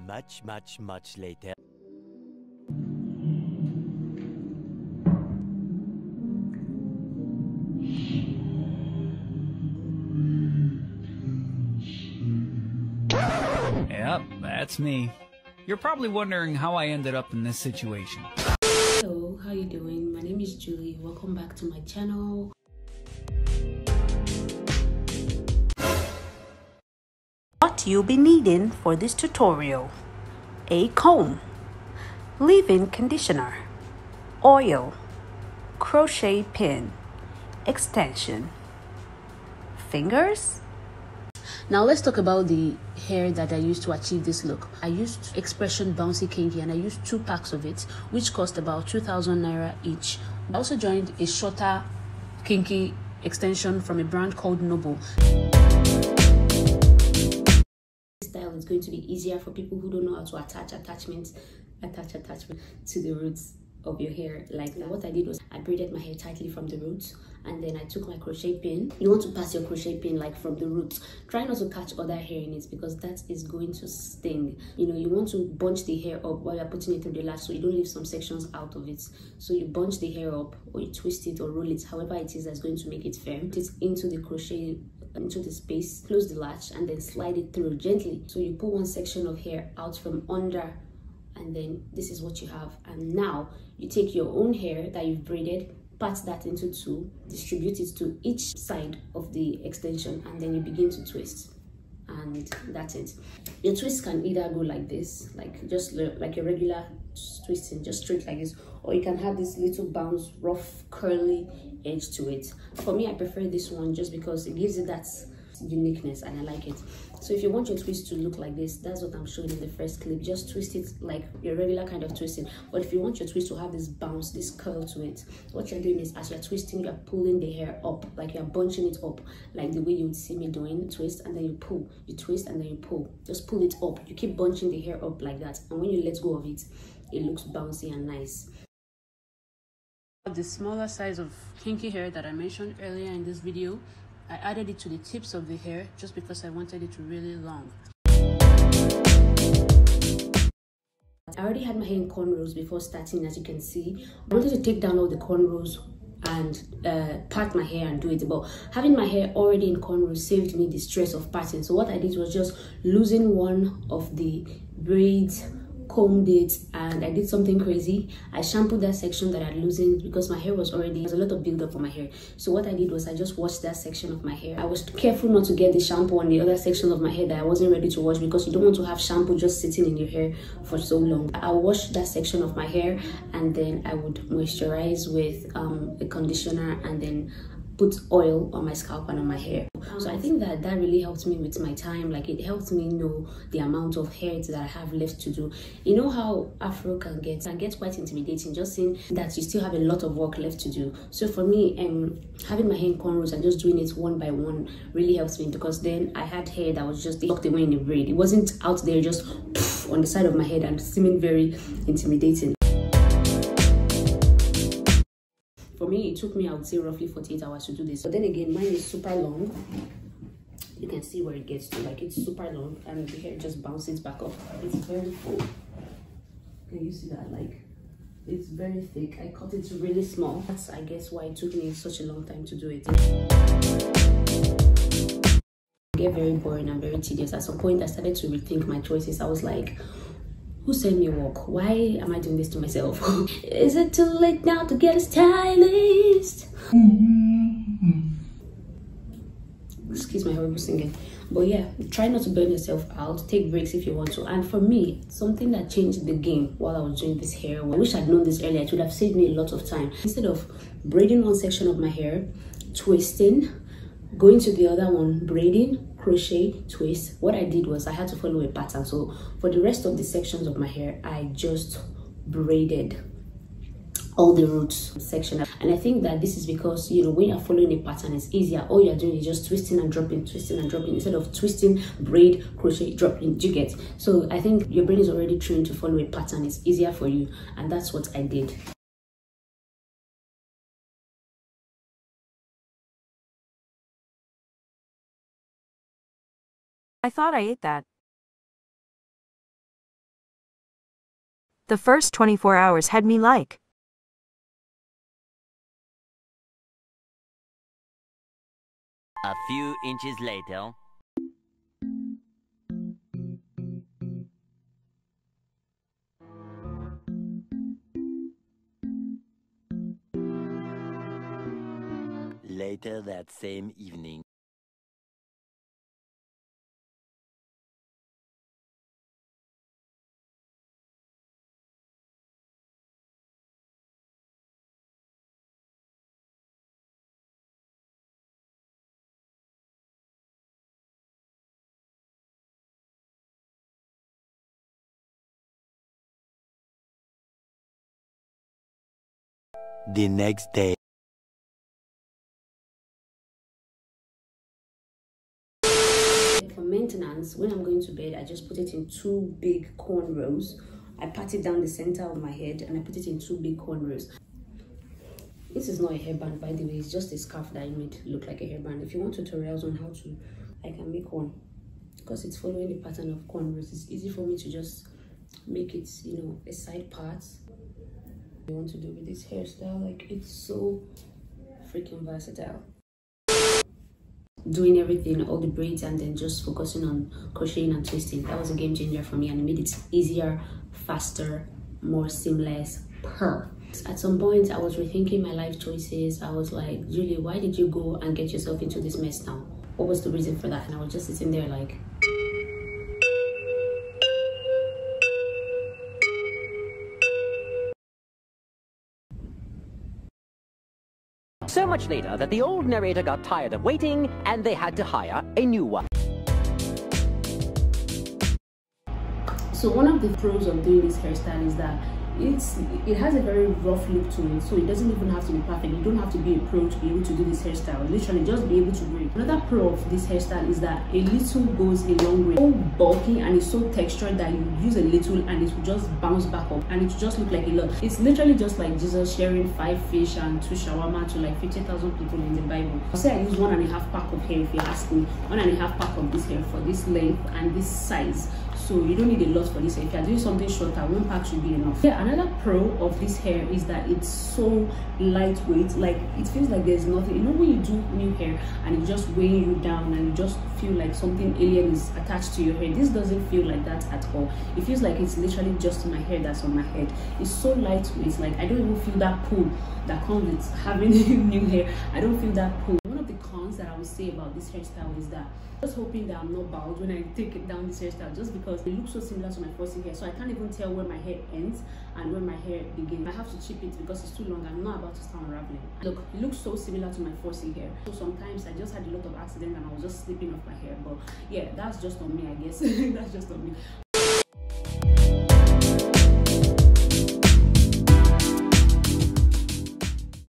Much later. Yep, that's me. You're probably wondering how I ended up in this situation. Hello, how you doing? My name is Julie. Welcome back to my channel. What you'll be needing for this tutorial: a comb, leave-in conditioner, oil, crochet pin, extension, fingers. Now let's talk about the hair that I used to achieve this look. I used eXpression Bouncy Kinky and I used 2 packs of it, which cost about 2,000 naira each. I also joined a shorter kinky extension from a brand called Noble. This style is going to be easier for people who don't know how to attach attachment to the roots of your hair like that. What I did was I braided my hair tightly from the roots, and then I took my crochet pin. You want to pass your crochet pin like from the roots. Try not to catch other hair in it because that is going to sting. You know, you want to bunch the hair up while you're putting it through the latch so you don't leave some sections out of it. So you bunch the hair up, or you twist it or roll it, however it is that's going to make it firm. Put it into the crochet, into the space, close the latch, and then slide it through gently. So you pull one section of hair out from under, and then this is what you have. And now you take your own hair that you've braided, part that into 2, distribute it to each side of the extension, and then you begin to twist, and that's it. Your twist can either go like this, like just like a regular twisting, just straight like this, or you can have this little bounce, rough curly edge to it. For me, I prefer this one just because it gives it that uniqueness and I like it. So if you want your twist to look like this, that's what I'm showing in the first clip. Just twist it like your regular kind of twisting. But if you want your twist to have this bounce, this curl to it, what you're doing is as you're twisting, you're pulling the hair up, like you're bunching it up, like the way you would see me doing. Twist and then you pull, you twist and then you pull. Just pull it up. You keep bunching the hair up like that, and when you let go of it, it looks bouncy and nice. The smaller size of kinky hair that I mentioned earlier in this video, I added it to the tips of the hair just because I wanted it really long. I already had my hair in cornrows before starting, as you can see. I wanted to take down all the cornrows and part my hair and do it, but having my hair already in cornrows saved me the stress of parting. So what I did was just loosen one of the braids, combed it, and I did something crazy. I shampooed that section that I loosened because my hair was already, there was a lot of buildup on my hair. So what I did was I just washed that section of my hair. I was careful not to get the shampoo on the other section of my hair that I wasn't ready to wash, because you don't want to have shampoo just sitting in your hair for so long. I washed that section of my hair, and then I would moisturize with a conditioner, and then put oil on my scalp and on my hair. So I think that really helped me with my time. Like, it helped me know the amount of hair that I have left to do. You know how Afro can get quite intimidating, just seeing that you still have a lot of work left to do. So for me, having my hair in cornrows and just doing it one by one really helps me, because then I had hair that was just tucked away in a braid. It wasn't out there just on the side of my head and seeming very intimidating. For me, it took me, I would say, roughly 48 hours to do this. But then again, mine is super long. You can see where it gets to. Like, it's super long, and the hair just bounces back up. It's very full. Can you see that? Like, it's very thick. I cut it really small. That's, I guess, why it took me such a long time to do it. It get very boring and very tedious. At some point, I started to rethink my choices. I was like, who sent me work? Why am I doing this to myself? Is it too late now to get a stylist? Excuse my horrible singing. But yeah, try not to burn yourself out. Take breaks if you want to. And for me, something that changed the game while I was doing this hair, I wish I'd known this earlier. It would have saved me a lot of time. Instead of braiding one section of my hair, twisting, going to the other one, braiding, crochet, twist, what I did was I had to follow a pattern. So for the rest of the sections of my hair, I just braided all the roots section. And I think that this is because, you know, when you're following a pattern, it's easier. All you're doing is just twisting and dropping, instead of twisting, braid, crochet, dropping. Do you get? So I think your brain is already trained to follow a pattern. It's easier for you, and that's what I did. I thought I ate that. The first 24 hours had me like. A few inches later. Later that same evening. The next day. For maintenance, when I'm going to bed, I just put it in two big cornrows. I pat it down the center of my head and I put it in two big cornrows. This is not a hairband, by the way. It's just a scarf that I made look like a hairband. If you want tutorials on how to, I can make one, because it's following the pattern of cornrows. It's easy for me to just make it, you know, a side part. I want to do with this hairstyle, like, it's so freaking versatile. Doing everything, all the braids, and then just focusing on crocheting and twisting, that was a game changer for me, and it made it easier, faster, more seamless. At some point I was rethinking my life choices. I was like, Julie, why did you go and get yourself into this mess now? What was the reason for that? And I was just sitting there like, So much later that the old narrator got tired of waiting and they had to hire a new one. so one of the pros of doing this hairstyle is that it has a very rough look to it, so it doesn't even have to be perfect. You don't have to be a pro to be able to do this hairstyle. Literally just be able to do it. Another pro of this hairstyle is that a little goes a long way. It's so bulky and it's so textured that you use a little and it will just bounce back up and it will just look like a lot. It's literally just like Jesus sharing 5 fish and 2 shawarma to like 50,000 people in the Bible. I'll say I use 1.5 pack of hair. If you ask me, 1.5 pack of this hair for this length and this size. So you don't need a lot for this hair. If you're doing something shorter, 1 pack should be enough. Yeah, another pro of this hair is that it's so lightweight. Like, it feels like there's nothing. You know when you do new hair and it just weighing you down and you just feel like something alien is attached to your hair. This doesn't feel like that at all. It feels like it's literally just my hair that's on my head. It's so lightweight. Like, I don't even feel that pull that comes with having new hair. I don't feel that pull. One of the cons that I would say about this hairstyle is that just hoping that I'm not bald when I take it down this hairstyle, just because it looks so similar to my 4C hair, so I can't even tell where my hair ends and where my hair begins. I have to chip it because it's too long. I'm not about to start unraveling. Look, it looks so similar to my 4C hair, so sometimes I just had a lot of accidents and I was just slipping off my hair. But yeah, that's just on me, I guess. That's just on me.